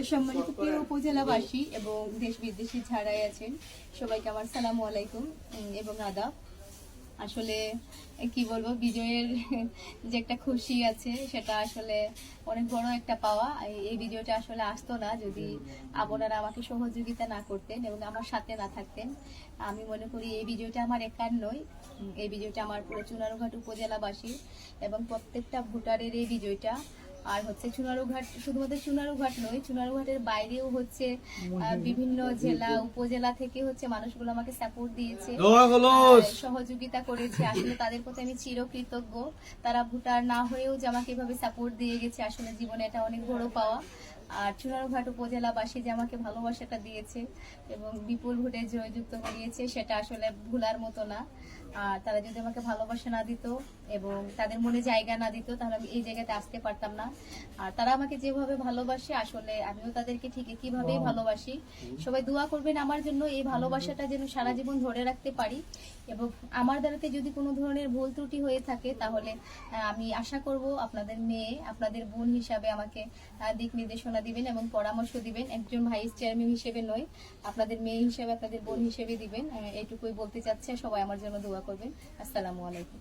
সম্মানিত প্রিয় উপজেলাবাসী এবং দেশ বিদেশি যারাই আছেন সবাইকে আমার সালামু আলাইকুম এবং আদাব। আসলে কি বলবো, বিজয়ের যে একটা খুশি আছে সেটা আসলে অনেক বড় একটা পাওয়া। এই ভিডিওটা আসলে আসতো না যদি আপনারা আমাকে সহযোগিতা না করতেন এবং আমার সাথে না থাকতেন। আমি মনে করি এই ভিডিওটা আমার একার নয়, এই ভিডিওটা আমার পুরো চুনারুঘাট উপজেলাবাসী এবং প্রত্যেকটা ভোটারের এই ভিডিওটা। আর হচ্ছে চুনারুঘাট, শুধুমাত্র চুনারুঘাট নয়, চুনারুঘাটের বাইরেও হচ্ছে বিভিন্ন জেলা উপজেলা থেকে হচ্ছে মানুষগুলো আমাকে সাপোর্ট দিয়েছে, সহযোগিতা করেছে। আসলে তাদের প্রতি আমি চিরকৃতজ্ঞ। তারা ভোটার না হয়েও যে আমাকে এভাবে সাপোর্ট দিয়ে গেছে, আসলে জীবনে এটা অনেক বড় পাওয়া। আর চুনারুঘাট উপজেলাবাসী যে আমাকে ভালোবাসাটা দিয়েছে এবং বিপুল ভোটে জয়যুক্ত করিয়েছে, সেটা আসলে ভুলার মতো না। আর তারা যদি আমাকে ভালোবাসা না দিত এবং তাদের মনে জায়গা না দিত, তাহলে আমি এই জায়গাতে আসতে পারতাম না। আর তারা আমাকে যেভাবে ভালোবাসে, আসলে আমিও তাদেরকে ঠিক একইভাবেই ভালোবাসি। সবাই দোয়া করবেন আমার জন্য, এই ভালোবাসাটা যেন সারা জীবন ধরে রাখতে পারি। এবং আমার দ্বারাতে যদি কোনো ধরনের ভুল ত্রুটি হয়ে থাকে, তাহলে আমি আশা করব আপনাদের মেয়ে, আপনাদের বোন হিসাবে আমাকে দিক নির্দেশনা দিবেন এবং পরামর্শ দিবেন। একজন ভাইস চেয়ারম্যান হিসেবে নয়, আপনাদের মেয়ে হিসেবে, আপনাদের বোন হিসেবে দিবেন। এইটুকুই বলতে চাচ্ছে। সবাই আমার জন্য দোয়া করবেন। আসসালামু আলাইকুম।